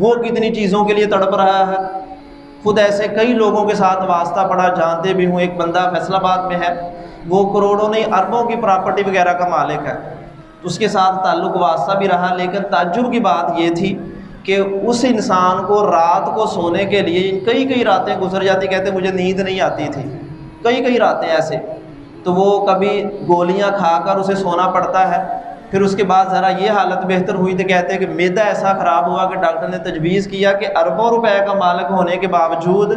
وہ کتنی چیزوں کے لیے تڑپ رہا ہے۔ خود ایسے کئی لوگوں کے ساتھ واسطہ پڑا، جانتے بھی ہوں۔ ایک بندہ فیصل آباد میں ہے، وہ کروڑوں نہیں اربوں کی پراپرٹی وغیرہ کا مالک ہے، اس کے ساتھ تعلق واسطہ بھی رہا، لیکن تعجب کی بات یہ تھی کہ اس انسان کو رات کو سونے کے لیے کئی راتیں گزر جاتی، کہتے مجھے نیند نہیں آتی تھی، کئی راتیں ایسے، تو وہ کبھی گولیاں کھا کر اسے سونا پڑتا ہے۔ پھر اس کے بعد ذرا یہ حالت بہتر ہوئی تو کہتے ہیں کہ معدہ ایسا خراب ہوا کہ ڈاکٹر نے تجویز کیا کہ اربوں روپے کا مالک ہونے کے باوجود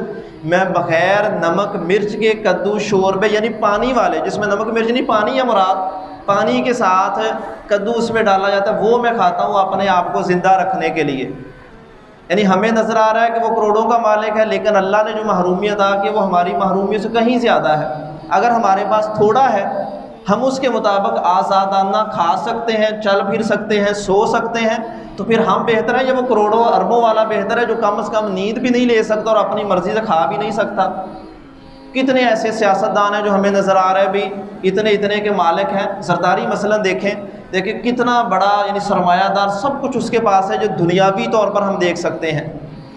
میں بغیر نمک مرچ کے کدو شوربے، یعنی پانی والے جس میں نمک مرچ نہیں، پانی یا مراد پانی کے ساتھ کدو اس میں ڈالا جاتا ہے، وہ میں کھاتا ہوں اپنے آپ کو زندہ رکھنے کے لیے۔ یعنی ہمیں نظر آ رہا ہے کہ وہ کروڑوں کا مالک ہے، لیکن اللہ نے جو محرومیت عطا کی وہ ہماری محرومیت سے کہیں زیادہ ہے۔ اگر ہمارے پاس تھوڑا ہے، ہم اس کے مطابق آزادانہ کھا سکتے ہیں، چل پھر سکتے ہیں، سو سکتے ہیں، تو پھر ہم بہتر ہیں یا وہ کروڑوں اربوں والا بہتر ہے جو کم از کم نیند بھی نہیں لے سکتا اور اپنی مرضی سے کھا بھی نہیں سکتا؟ کتنے ایسے سیاستدان ہیں جو ہمیں نظر آ رہا ہے بھی اتنے کے مالک ہیں۔ زرداری مثلا دیکھیں کتنا بڑا یعنی سرمایہ دار، سب کچھ اس کے پاس ہے جو دنیاوی طور پر ہم دیکھ سکتے ہیں،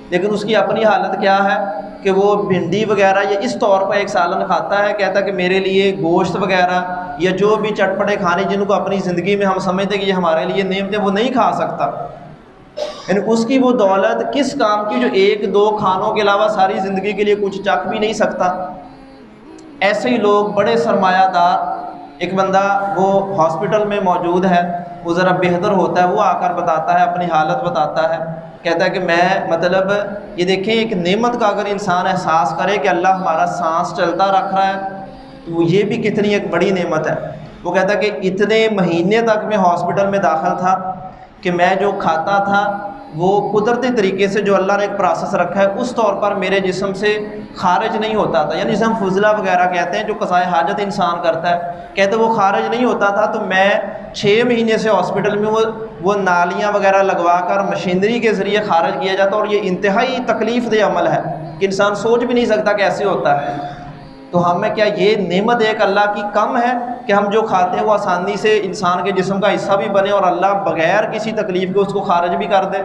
لیکن اس کی اپنی حالت کیا ہے کہ وہ بھنڈی وغیرہ یا اس طور پر ایک سالن کھاتا ہے، کہتا ہے کہ میرے لیے گوشت وغیرہ یا جو بھی چٹپٹے کھانے جن کو اپنی زندگی میں ہم سمجھتے ہیں کہ یہ ہمارے لیے نعمتیں، وہ نہیں کھا سکتا۔ یعنی اس کی وہ دولت کس کام کی جو ایک دو کھانوں کے علاوہ ساری زندگی کے لیے کچھ چکھ بھی نہیں سکتا۔ ایسے ہی لوگ بڑے سرمایہ دار، ایک بندہ وہ ہاسپٹل میں موجود ہے، وہ ذرا بہتر ہوتا ہے، وہ آ کر بتاتا ہے، اپنی حالت بتاتا ہے، کہتا ہے کہ میں مطلب یہ دیکھیں ایک نعمت کا اگر انسان احساس کرے کہ اللہ ہمارا سانس چلتا رکھ رہا ہے تو یہ بھی کتنی ایک بڑی نعمت ہے۔ وہ کہتا ہے کہ اتنے مہینے تک میں ہاسپٹل میں داخل تھا کہ میں جو کھاتا تھا وہ قدرتی طریقے سے جو اللہ نے ایک پروسیس رکھا ہے اس طور پر میرے جسم سے خارج نہیں ہوتا تھا، یعنی جسے ہم فضلہ وغیرہ کہتے ہیں جو قضائے حاجت انسان کرتا ہے، کہتے وہ خارج نہیں ہوتا تھا۔ تو میں 6 مہینے سے ہاسپٹل میں وہ نالیاں وغیرہ لگوا کر مشینری کے ذریعے خارج کیا جاتا، اور یہ انتہائی تکلیف دہ عمل ہے کہ انسان سوچ بھی نہیں سکتا کیسے ہوتا ہے۔ تو ہمیں کیا یہ نعمت ایک اللہ کی کم ہے کہ ہم جو کھاتے ہیں وہ آسانی سے انسان کے جسم کا حصہ بھی بنے اور اللہ بغیر کسی تکلیف کے اس کو خارج بھی کر دے؟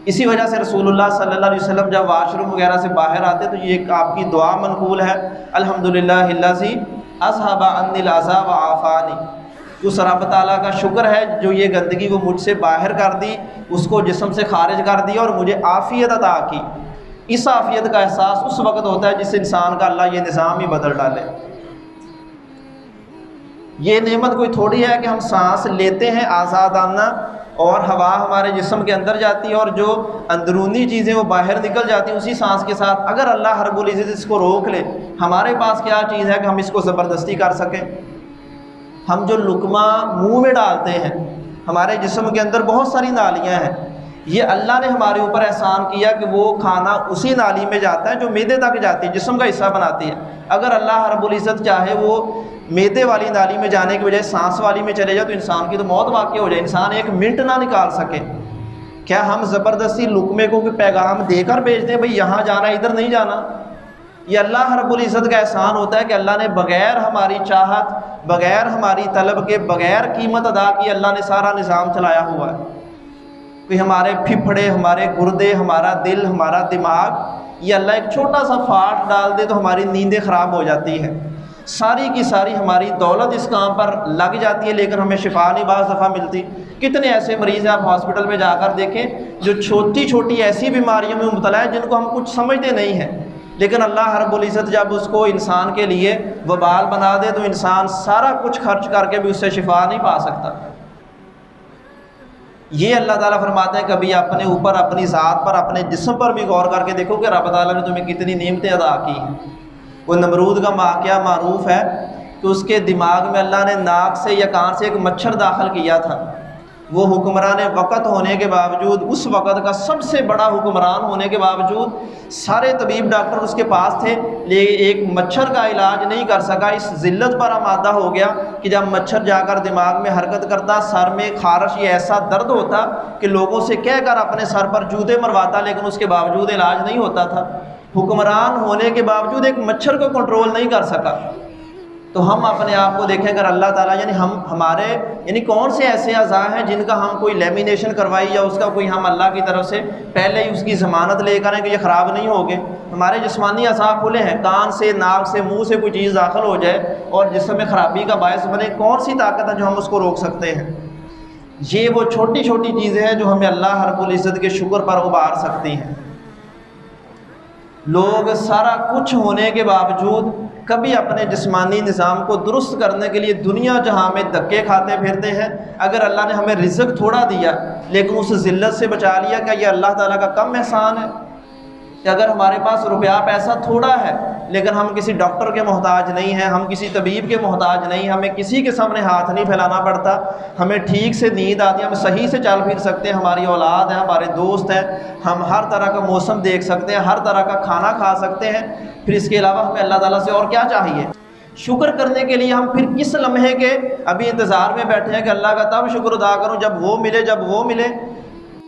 اسی وجہ سے رسول اللہ صلی اللہ علیہ وسلم جب واش روم وغیرہ سے باہر آتے تو یہ ایک آپ کی دعا منقول ہے، الحمدللہ الذی اذھب عنی الاذی وعافانی۔ اس رب تعالیٰ کا شکر ہے جو یہ گندگی وہ مجھ سے باہر کر دی، اس کو جسم سے خارج کر دیا اور مجھے عافیت عطا کی۔ اس عافیت کا احساس اس وقت ہوتا ہے جس انسان کا اللہ یہ نظام ہی بدل ڈالے۔ یہ نعمت کوئی تھوڑی ہے کہ ہم سانس لیتے ہیں آزادانہ اور ہوا ہمارے جسم کے اندر جاتی ہے اور جو اندرونی چیزیں وہ باہر نکل جاتی ہیں اسی سانس کے ساتھ۔ اگر اللہ رب العزت اس کو روک لے، ہمارے پاس کیا چیز ہے کہ ہم اس کو زبردستی کر سکیں؟ ہم جو لقمہ منہ میں ڈالتے ہیں، ہمارے جسم کے اندر بہت ساری نالیاں ہیں، یہ اللہ نے ہمارے اوپر احسان کیا کہ وہ کھانا اسی نالی میں جاتا ہے جو معدے تک جاتی ہے، جسم کا حصہ بناتی ہے۔ اگر اللہ رب العزت چاہے وہ معدے والی نالی میں جانے کی بجائے سانس والی میں چلے جائے تو انسان کی تو موت واقع ہو جائے، انسان 1 منٹ نہ نکال سکے۔ کیا ہم زبردستی لقمے کو پیغام دے کر بھیجتے ہیں بھئی یہاں جانا ادھر نہیں جانا؟ یہ اللہ رب العزت کا احسان ہوتا ہے کہ اللہ نے بغیر ہماری چاہت، بغیر ہماری طلب کے، بغیر قیمت ادا کی اللہ نے سارا نظام چلایا ہوا ہے۔ کہ ہمارے پھپھڑے، ہمارے گردے، ہمارا دل، ہمارا دماغ، یہ اللہ ایک چھوٹا سا فالٹ ڈال دے تو ہماری نیندیں خراب ہو جاتی ہیں، ساری کی ساری ہماری دولت اس کام پر لگ جاتی ہے، لیکن ہمیں شفا نہیں بعض دفعہ ملتی۔ کتنے ایسے مریض ہیں آپ ہاسپٹل میں جا کر دیکھیں جو چھوٹی چھوٹی ایسی بیماریوں میں مبتلا ہے جن کو ہم کچھ سمجھتے نہیں ہیں، لیکن اللہ رب العزت جب اس کو انسان کے لیے وبال بنا دے تو انسان سارا کچھ خرچ کر کے بھی اس سے شفا نہیں پا سکتا۔ یہ اللہ تعالیٰ فرماتے ہیں کبھی اپنے اوپر، اپنی ذات پر، اپنے جسم پر بھی غور کر کے دیکھو کہ رب تعالیٰ نے تمہیں کتنی نعمتیں ادا کی ہیں۔ وہ نمرود کا واقعہ معروف ہے کہ اس کے دماغ میں اللہ نے ناک سے یا کان سے ایک مچھر داخل کیا تھا۔ وہ حکمران وقت ہونے کے باوجود، اس وقت کا سب سے بڑا حکمران ہونے کے باوجود، سارے طبیب ڈاکٹر اس کے پاس تھے، لیکن ایک مچھر کا علاج نہیں کر سکا۔ اس ذلت پر آمادہ ہو گیا کہ جب مچھر جا کر دماغ میں حرکت کرتا، سر میں خارش، یہ ایسا درد ہوتا کہ لوگوں سے کہہ کر اپنے سر پر جوتے مرواتا، لیکن اس کے باوجود علاج نہیں ہوتا تھا۔ حکمران ہونے کے باوجود ایک مچھر کو کنٹرول نہیں کر سکا۔ تو ہم اپنے آپ کو دیکھیں، اگر اللہ تعالیٰ یعنی ہمارے یعنی کون سے ایسے اعضاء ہیں جن کا ہم کوئی لیمینیشن کروائی یا اس کا کوئی ہم اللہ کی طرف سے پہلے ہی اس کی ضمانت لے کر ہیں کہ یہ خراب نہیں ہوگے؟ ہمارے جسمانی اعضاء کھلے ہیں، کان سے، ناک سے، منہ سے کوئی چیز داخل ہو جائے اور جسم میں خرابی کا باعث بنے، کون سی طاقت ہے جو ہم اس کو روک سکتے ہیں؟ یہ وہ چھوٹی چھوٹی چیزیں ہیں جو ہمیں اللہ رب العزت کے شکر پر ابھار سکتی ہیں۔ لوگ سارا کچھ ہونے کے باوجود کبھی اپنے جسمانی نظام کو درست کرنے کے لیے دنیا جہاں میں دھکے کھاتے پھرتے ہیں۔ اگر اللہ نے ہمیں رزق تھوڑا دیا لیکن اس ذلت سے بچا لیا، کیا یہ اللہ تعالیٰ کا کم احسان ہے؟ کہ اگر ہمارے پاس روپیہ پیسہ تھوڑا ہے لیکن ہم کسی ڈاکٹر کے محتاج نہیں ہیں، ہم کسی طبیب کے محتاج نہیں، ہمیں کسی کے سامنے ہاتھ نہیں پھیلانا پڑتا، ہمیں ٹھیک سے نیند آتی ہے، ہم صحیح سے چل پھر سکتے ہیں، ہماری اولاد ہے، ہمارے دوست ہیں، ہم ہر طرح کا موسم دیکھ سکتے ہیں، ہر طرح کا کھانا کھا سکتے ہیں، پھر اس کے علاوہ ہمیں اللہ تعالیٰ سے اور کیا چاہیے؟ شکر کرنے کے لیے ہم پھر کس لمحے کے ابھی انتظار میں بیٹھے ہیں کہ اللہ کا تب شکر ادا کروں جب وہ ملے، جب وہ ملے؟